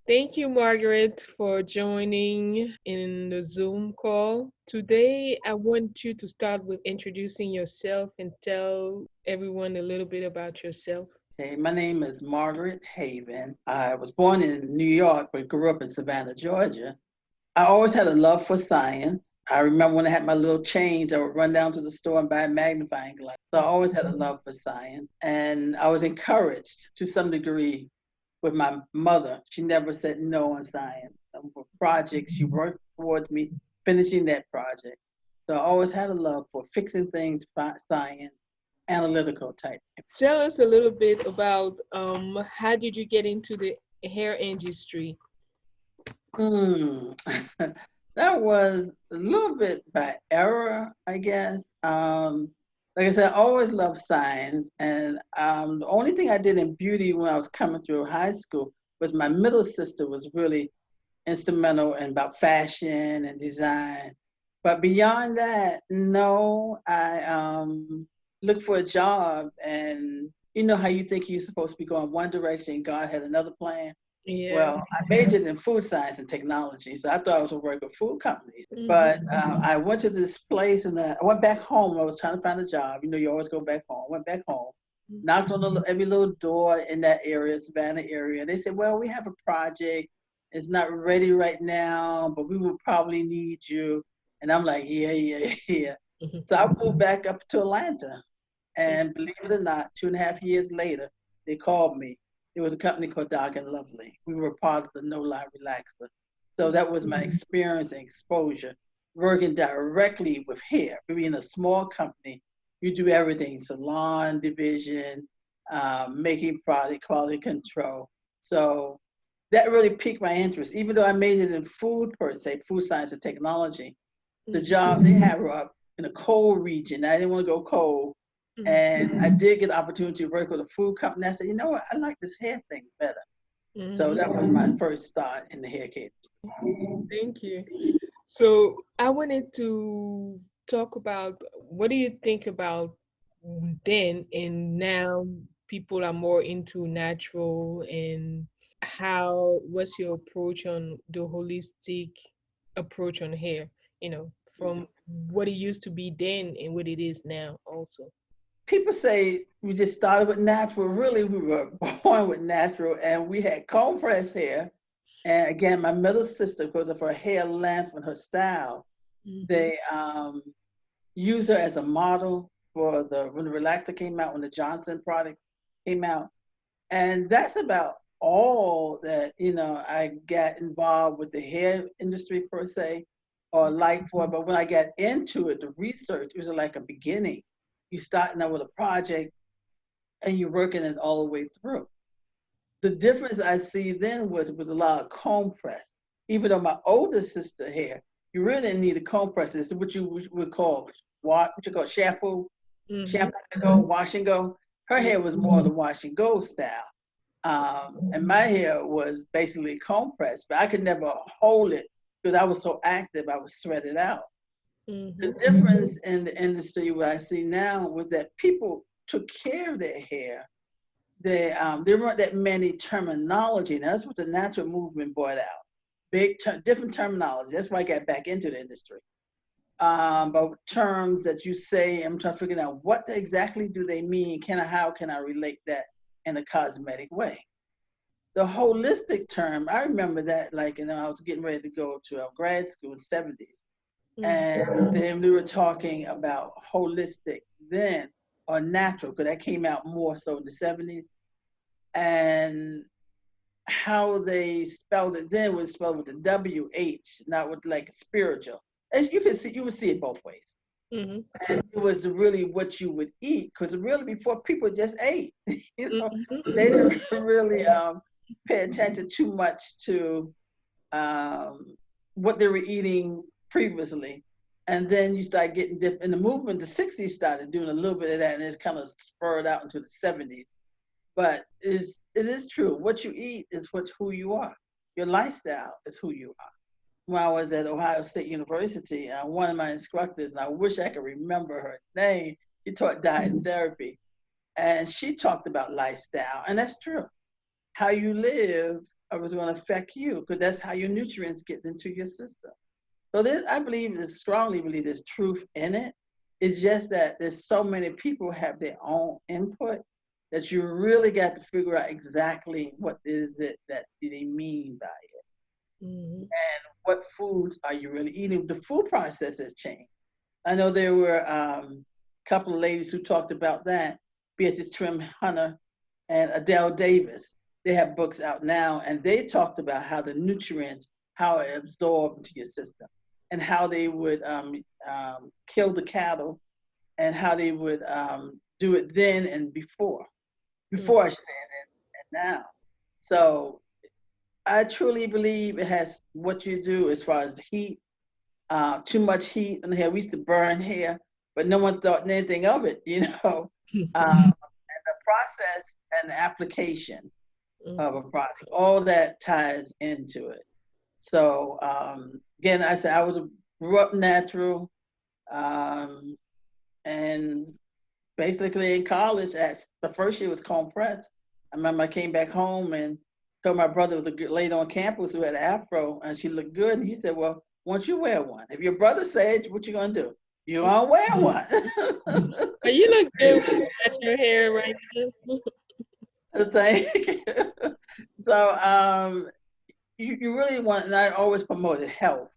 Thank you, Margaret, for joining in the Zoom call. Today, I want you to start with introducing yourself and tell everyone a little bit about yourself. Hey, my name is Margaret Haven. I was born in New York, but grew up in Savannah, Georgia. I always had a love for science. I remember when I had my little change, I would run down to the store and buy a magnifying glass. So I always had a love for science. And I was encouraged to some degree with my mother. She never said no on science. For projects, she worked towards me finishing that project. So I always had a love for fixing things, science, analytical type. Tell us a little bit about how did you get into the hair industry? Mm. That was a little bit by error, I guess. Like I said, I always loved science, and the only thing I did in beauty when I was coming through high school was my middle sister was really instrumental in about fashion and design. But beyond that, no, I looked for a job, and you know how you think you're supposed to be going one direction, God had another plan. Yeah. Well, I majored in food science and technology, so I thought I was going to work with food companies. Hmm. But I went to this place and I went back home. I was trying to find a job. You know, you always go back home. I went back home, knocked on every little door in that area, Savannah area. They said, well, we have a project. It's not ready right now, but we will probably need you. And I'm like, yeah, yeah, yeah. So I moved back up to Atlanta. And believe it or not, 2.5 years later, they called me. It was a company called Dark and Lovely. We were part of the No Lie Relaxer. So that was my experience and exposure working directly with hair. Being a small company, you do everything salon division, making product, quality control. So that really piqued my interest. Even though I made it in food per se, food science and technology, the jobs they had were up in a cold region. I didn't want to go cold. And I did get the opportunity to work with a food company. I said, you know what, I like this hair thing better. So Hmm. that was my first start in the hair care. Thank you. So I wanted to talk about what do you think about then and now people are more into natural and how what's your approach on the holistic approach on hair, from what it used to be then and what it is now also. People say we just started with natural. Really, we were born with natural, and we had comb press hair. And again, my middle sister, because of her hair length and her style, Mm-hmm. they used her as a model for the when the relaxer came out, when the Johnson products came out. And that's about all that, I got involved with the hair industry per se or like for it. But when I got into it, the research, it was like a beginning. You starting out with a project and you're working it all the way through. The difference I see then was a lot of comb press. Even though my older sister hair, you really didn't need a comb press. It's what you would call what you call Mm-hmm. shampoo and go, wash and go. Her hair was more the wash and go style. And my hair was basically comb pressed, but I could never hold it because I was so active, I was sweated out. The Mm-hmm. difference in the industry, what I see now, was that people took care of their hair. There weren't that many terminology. And that's what the natural movement brought out. Different terminology. That's why I got back into the industry. But terms that you say, I'm trying to figure out what exactly do they mean? How can I relate that in a cosmetic way? The holistic term, I remember that like, I was getting ready to go to a grad school in the 70s. And then we were talking about holistic then or natural, because that came out more so in the 70s. And how they spelled it then was spelled with the WH, not with like spiritual. As you can see, you would see it both ways. Mm-hmm. And it was really what you would eat, because really before people just ate, they didn't really pay attention too much to what they were eating previously. And then you start getting different. In the movement, the 60s started doing a little bit of that, and it's kind of spurred out into the 70s. But it is true. What you eat is who you are. Your lifestyle is who you are. When I was at Ohio State University, one of my instructors, and I wish I could remember her name, she taught diet therapy. And she talked about lifestyle. And that's true. How you live or it's going to affect you because that's how your nutrients get into your system. So this, I believe, this strongly believe there's truth in it. It's just that there's so many people have their own input that you really got to figure out exactly what is it that they mean by it. Mm-hmm. What foods are you really eating? The food process has changed. I know there were a couple of ladies who talked about that, Beatrice Trim Hunter and Adele Davis. They have books out now, and they talked about how the nutrients, how it absorbed into your system, and how they would kill the cattle, and how they would do it then and before I should say, and now. So I truly believe it has what you do as far as the heat, too much heat in the hair. We used to burn hair, but no one thought anything of it, you know. And the process and the application of a product, all that ties into it. So again, I said I was grew up natural, um, and basically in college, at the first year was compressed. I remember I came back home and told my brother was a good lady on campus who had an afro, and she looked good. And he said, "Well, won't you wear one? If your brother said, what you gonna do? You gonna wear one?" But you look good with natural hair right now. Thank you. So you really want, and I always promoted health.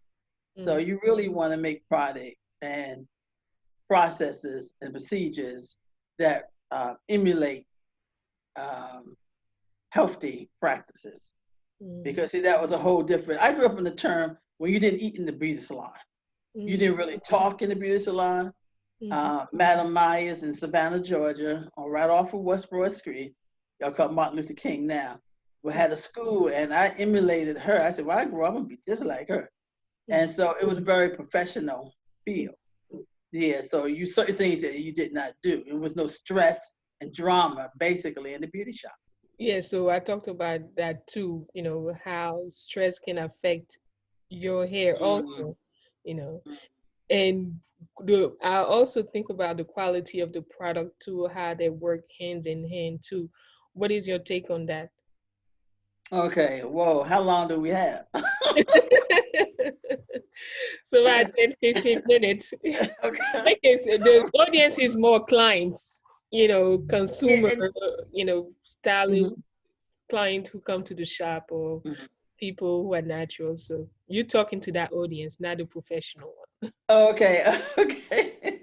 So Mm, you really want to make product and processes and procedures that emulate um, healthy practices. mm, Because see, that was a whole different. I grew up in the term when you didn't eat in the beauty salon. You mm, didn't really talk in the beauty salon. mhm, Madam Myers in Savannah, Georgia, or right off of West Broad Street, y'all call Martin Luther King now. We had a school, and I emulated her. I said, "Well, I grew up and be just like her," mm. and so it was a very professional feel. Yeah, so you certain things that you did not do. It was no stress and drama, basically, in the beauty shop. Yeah, so I talked about that too, how stress can affect your hair Mm-hmm. also, you know. And I also think about the quality of the product too, how they work hand in hand too. What is your take on that? Okay, whoa, how long do we have? So about 10, 15 minutes. Okay. Like it's, the audience is more clients, consumer, And, stylish mhm, client who come to the shop, or mhm. people who are natural. So you're talking to that audience, not the professional one. Okay, okay.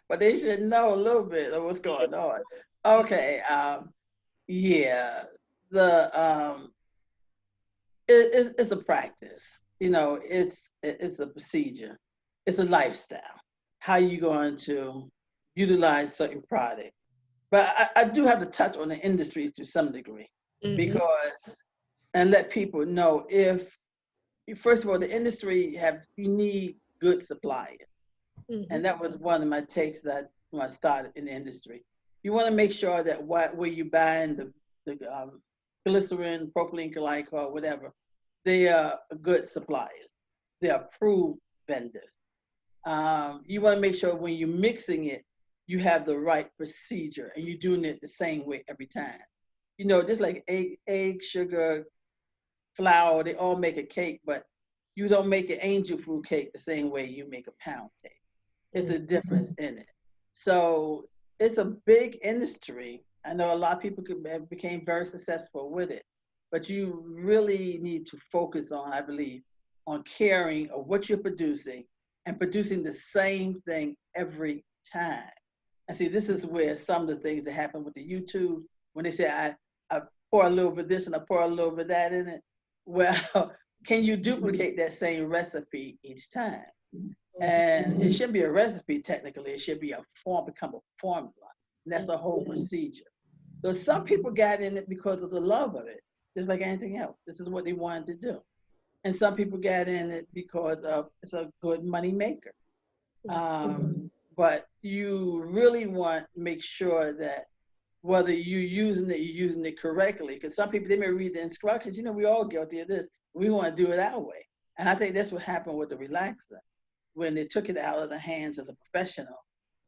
But they should know a little bit of what's going on. Okay, yeah, the it's a practice. You know, it's a procedure. It's a lifestyle. How you going to utilize certain product? But I do have to touch on the industry to some degree Mm-hmm. because and let people know if first of all the industry have you need good suppliers, Mm-hmm. and that was one of my takes that when I started in the industry. You want to make sure that where you buying the glycerin, propylene glycol, whatever, they are good suppliers. They are approved vendors. You want to make sure when you're mixing it, you have the right procedure and you're doing it the same way every time. You know, just like egg, sugar, flour, they all make a cake, but you don't make an angel food cake the same way you make a pound cake. It's a difference in it. So it's a big industry. I know a lot of people became very successful with it, but you really need to focus on, I believe, on caring of what you're producing and producing the same thing every time. And see, this is where some of the things that happen with the YouTube when they say I pour a little bit of this and I pour a little bit of that in it. Well, can you duplicate that same recipe each time? And it shouldn't be a recipe technically, it should be a form, become a formula. And that's a whole procedure. So some people got in it because of the love of it, just like anything else. This is what they wanted to do. And some people got in it because of it's a good money maker. But you really want to make sure that whether you're using it correctly. Because some people they may read the instructions. You know, we all guilty of this. We want to do it our way, and I think that's what happened with the relaxer when they took it out of the hands of the professional,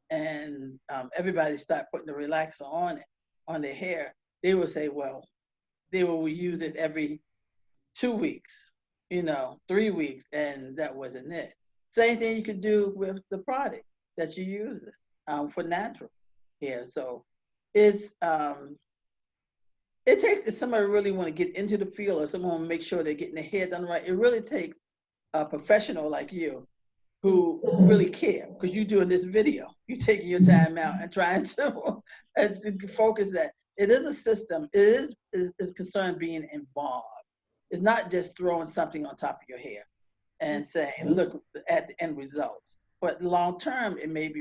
and everybody started putting the relaxer on it on their hair. They would say, well, they will use it every 2 weeks, 3 weeks, and that wasn't it. Same thing you could do with the product that you use for natural hair. So it's it takes if somebody really want to get into the field or someone want to make sure they're getting their hair done right. It really takes a professional like you Mm, who really care because you're doing this video. You're taking your time out and trying to, and to focus that. It is a system. It is concerned being involved. It's not just throwing something on top of your hair mm, and saying, look at the end results. But long term, it may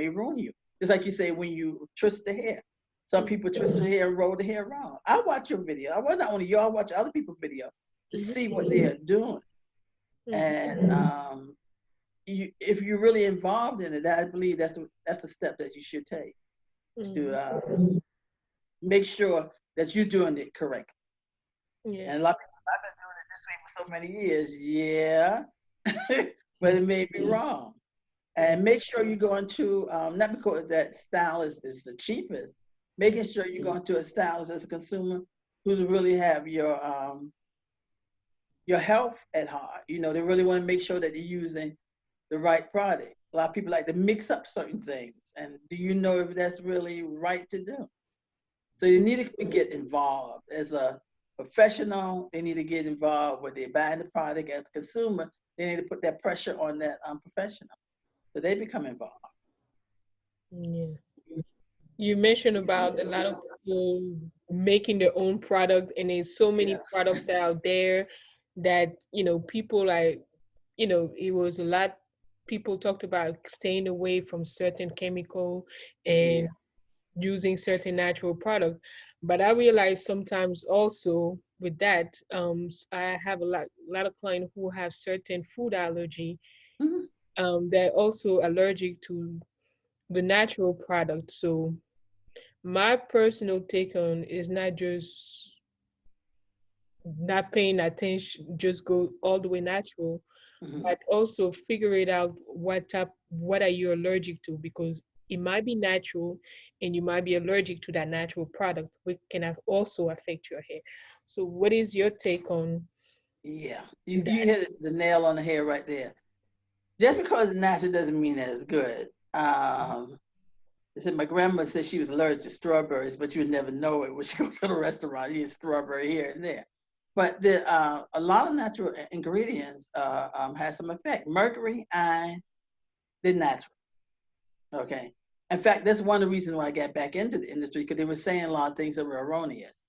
ruin you. Just like you say when you twist the hair. Some mm, people twist the hair and roll the hair wrong. I watch your video. I watch not only you, I watch other people's video to mhm, see what they are doing. mhm, And if you're really involved in it, I believe that's the step that you should take to mhm. make sure that you're doing it correctly. Yeah. And a lot of people say, I've been doing it this way for so many years. Yeah, but it may be wrong. Mm, And make sure you go into not because that stylist is the cheapest, mm, making sure you go into a stylist as a consumer who's really have your health at heart. They really want to make sure that you're using the right product. A lot of people like to mix up certain things, and do you know if that's really right to do? So you need to get involved as a professional. They need to get involved when they're buying the product as a consumer. They need to put that pressure on that professional, so they become involved. yeah. You mentioned about a lot of people making their own product, and there's so many Yes. products out there that, people like, it was a lot. People talked about staying away from certain chemical Yeah. and using certain natural product. But I realize sometimes also with that, I have a lot of clients who have certain food allergy. Mhm. They're also allergic to the natural product. So my personal take on is not just not paying attention, just go all the way natural, Mhm. but also figure it out what are you allergic to, because it might be natural and you might be allergic to that natural product, which can also affect your hair. So what is your take on Yeah. You that? hit the nail on the head right there. Just because it's natural doesn't mean that it's good. I said my grandma said she was allergic to strawberries, but you would never know it when she goes to the restaurant. You get strawberry here and there. But a lot of natural ingredients has some effect. Mercury, iron, they're natural. Okay. In fact, that's one of the reasons why I got back into the industry because they were saying a lot of things that were erroneous.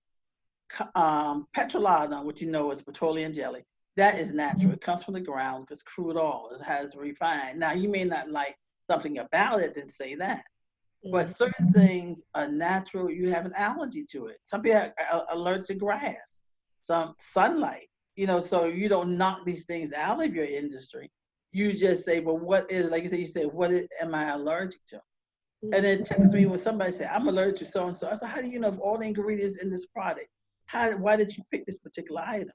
Petroleum, which you know is petroleum jelly, that is natural. It comes from the ground because crude oil has refined. Now, you may not like something about it and say that, but Mhm, certain things are natural. You have an allergy to it. Some people are allergic to grass, some sunlight. So you don't knock these things out of your industry. You just say, well, what is, like you said, am I allergic to? And mhm, it tickles me when somebody say, I'm allergic to so and so. I said, how do you know if all the ingredients in this product? Why did you pick this particular item?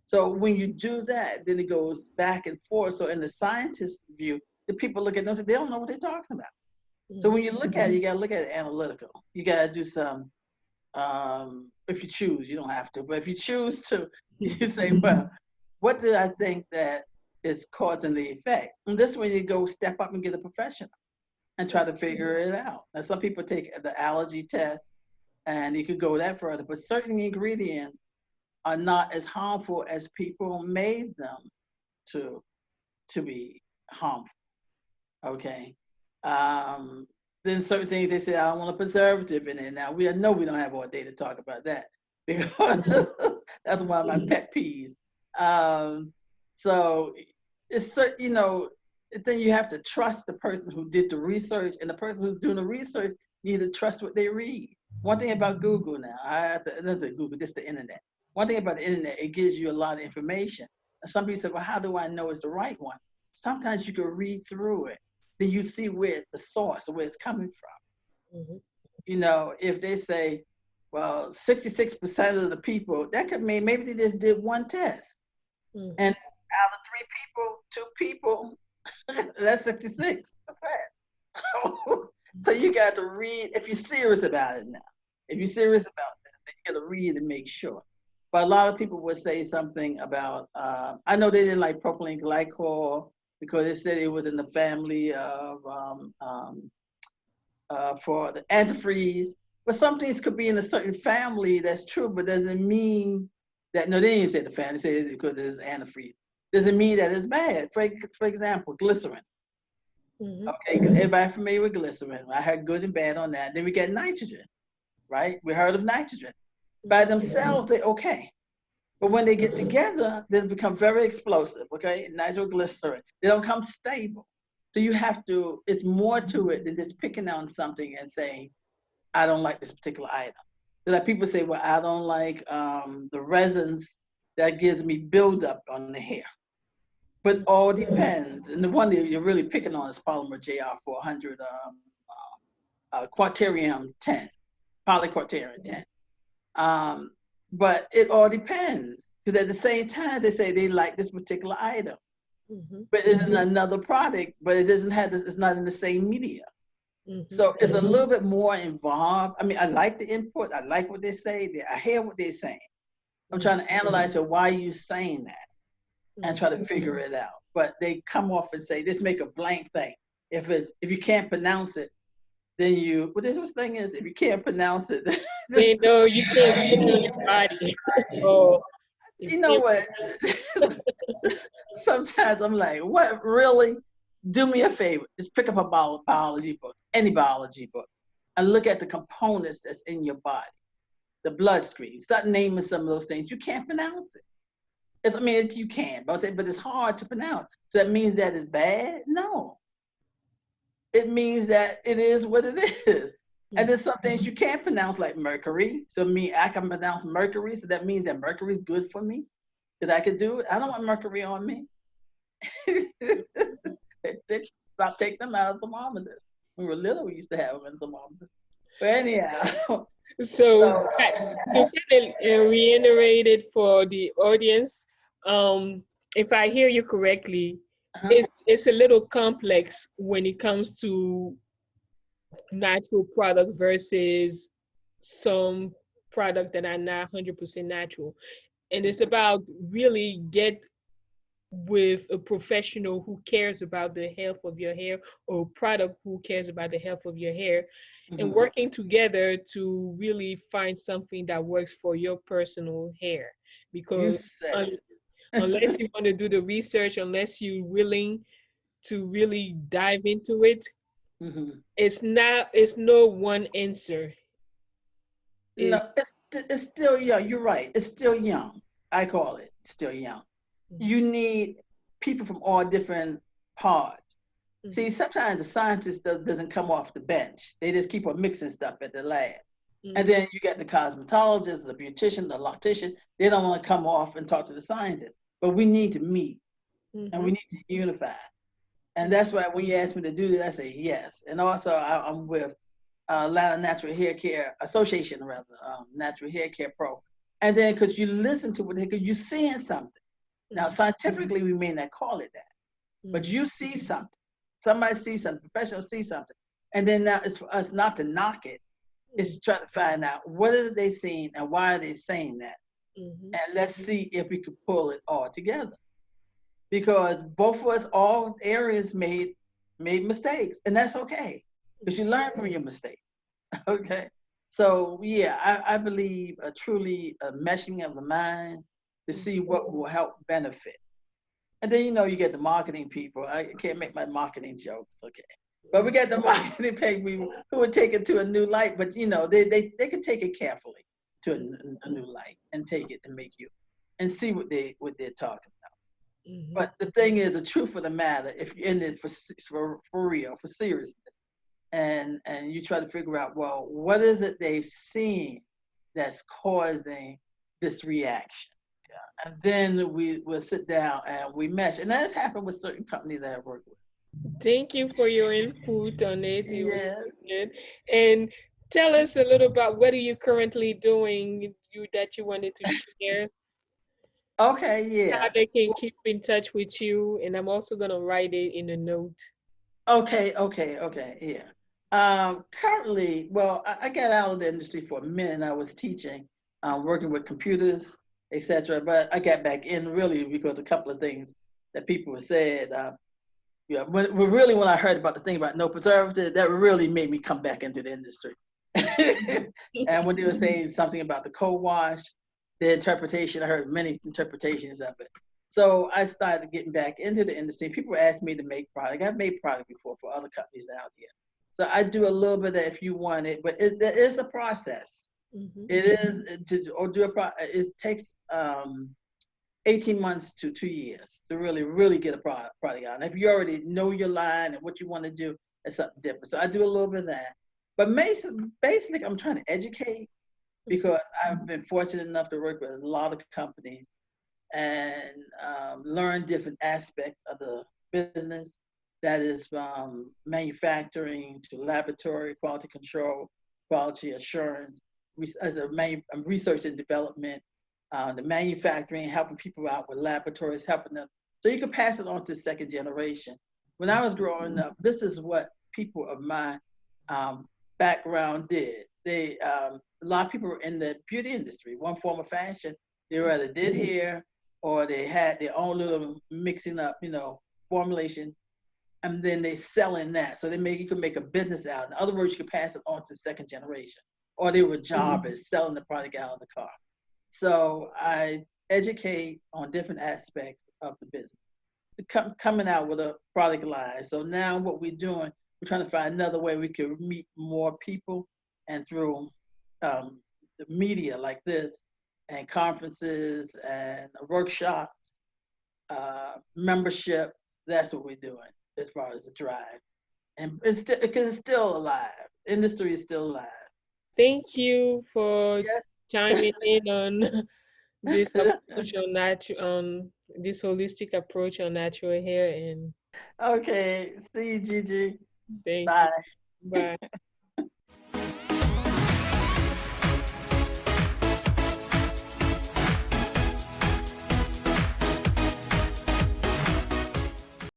So when you do that, then it goes back and forth. So in the scientist's view, the people look at them and say, they don't know what they're talking about. So mhm, when you look at it, you got to look at it analytical. You got to do some, if you choose, you don't have to, but if you choose to, you say, well, what do I think that is causing the effect? And this way you go step up and get a professional and try to figure it out. Now, some people take the allergy test and you could go that further, but certain ingredients are not as harmful as people made them to to be harmful. Okay. Um, then certain things they say I don't want a preservative in it. Now we know we don't have all day to talk about that because that's one of my pet peeves. Um, so it's then you have to trust the person who did the research, and the person who's doing the research need to trust what they read. One thing about Google now, I have to not say Google, just the internet. One thing about the internet, it gives you a lot of information. And some people say, well, how do I know it's the right one? Sometimes you can read through it, then you see where the source, where it's coming from. mhm, If they say, well, 66% of the people, that could mean maybe they just did one test. mhm, And out of three people, two people, that's 66%. So you got to read if you're serious about it now. If you're serious about that, then you got to read and make sure. But a lot of people would say something about, I know they didn't like propylene glycol because they said it was in the family of, for the antifreeze. But some things could be in a certain family, that's true, but doesn't mean that, no, they didn't say the family, they said it because it's antifreeze. Doesn't mean that it's bad. For example, glycerin. Mm-hmm. Okay, everybody familiar with glycerin. I heard good and bad on that. Then we get nitrogen, right? We heard of nitrogen. By themselves, they're okay. But when they get together, they become very explosive, okay? Nitroglycerin. They don't come stable. So you have to, it's more to it than just picking on something and saying, I don't like this particular item. Like people say, well, I don't like the resins that gives me buildup on the hair. But all depends. And the one that you're really picking on is polymer JR400 quaternium 10, polyquaternium 10. Um, but it all depends. Because at the same time, they say they like this particular item, Mm-hmm. but it's in another product, but it doesn't have this, it's not in the same media. Mm-hmm. So it's a little bit more involved. I mean, I like the input, I like what they say, I hear what they're saying. I'm trying to analyze it, why are you saying that? And try to figure it out. But they come off and say, just make a blank thing. If you can't pronounce it, then you, what this thing is, if you can't pronounce it, They know you can't put it on your body. Oh, it's you know what? Sometimes I'm like, what really? Do me a favor, just pick up a biology book, any biology book, and look at the components that's in your body, the blood screen. Start naming some of those things. You can't pronounce it. I mean, you can, but it's hard to pronounce. So that means that it's bad? No. It means that it is what it is. And there's some things you can't pronounce, like mercury. So me, I can pronounce mercury, so that means that mercury is good for me because I could do it. I don't want mercury on me. Stop taking them out of thermometers. When we were little, we used to have them in thermometers. But anyhow, So, so to kind of reiterate it for the audience, um, if I hear you correctly, uh-huh. it's a little complex when it comes to natural product versus some product that are not 100% natural. And it's about really get with a professional who cares about the health of your hair, or a product who cares about the health of your hair, and Mhm. working together to really find something that works for your personal hair. You Because said un- unless you want to do the research, unless you're willing to really dive into it, it. Hmm. it's no one answer. It, No, it's still young. You're right. It's still young. I call it still young. Mhm, You need people from all different parts. See, mhm, sometimes the scientist doesn't come off the bench. They just keep on mixing stuff at the lab. And mhm, then you get the cosmetologist, the beautician, the loctician. They don't want to come off and talk to the scientist. But we need to meet and mhm, we need to unify. And mhm, that's why when you ask me to do that, I say yes. And also, I'm with Atlanta Natural Hair Care Association, rather, Natural Hair Care Pro. And then because you listen to it, because you're seeing something. Now, mhm, scientifically, we may not call it that, but mhm, you see something. Somebody sees something, professional sees something. And then now it's for us not to knock it, it's to try to find out what is it they seen and why are they saying that. mhm, And let's see if we could pull it all together. Because both of us, all areas made mistakes, and that's okay. Because you learn from your mistakes. Okay. So yeah, I believe a truly a meshing of the mind to see mhm. what will help benefit. And then you get the marketing people. I can't make my marketing jokes, okay? But we got the marketing people who would take it to a new light. But they can take it carefully to a new light and take it and make you and see what they're talking about. Mhm. But the thing is, the truth of the matter, if you're in it for real, for seriousness, and you try to figure out, well, what is it they seeing that's causing this reaction? And then we will sit down and we mesh. And that has happened with certain companies I have worked with. Thank you for your input on it. It was Yeah. good. And tell us a little about what are you currently doing you that you wanted to share, Okay. how Yeah. they can keep in touch with you. And I'm also gonna write it in a note. Okay. Okay. Okay. Yeah. Currently, well, I got out of the industry for a minute. I was teaching, working with computers etc. But I got back in really because a couple of things that people said. Yeah, when I heard about the thing about no preservative, that really made me come back into the industry. And when they were saying something about the co-wash, the interpretation, I heard many interpretations of it. So I started getting back into the industry. People asked me to make product. I've made product before for other companies out here. So I do a little bit of that if you want it, but there is a process. Mhm. It is to or do a pro. It takes 18 months to 2 years to really get a product out. And if you already know your line and what you want to do, it's something different. So I do a little bit of that. But basically, I'm trying to educate because I've been fortunate enough to work with a lot of companies and learn different aspects of the business. That is from manufacturing to laboratory, quality control, quality assurance, as a research and development, the manufacturing, helping people out with laboratories, helping them. So you can pass it on to the second generation. When I was growing up, this is what people of my um, background did. A lot of people were in the beauty industry, one form of fashion. They either did hair or they had their own little mixing up, formulation, and then they selling that. So you could make a business out. In other words, you could pass it on to the second generation. Or they were jobbers selling the product out of the car. So I educate on different aspects of the business, coming out with a product line. So now what we're doing, we're trying to find another way we can meet more people, and through the media like this, and conferences and workshops, membership. That's what we're doing as far as the drive, and it's still because it's still alive. Industry is still alive. Thank you for Yes. chiming in on this approach on on this holistic approach on natural hair, and Okay. See you, Gigi. thank you. Bye. Bye.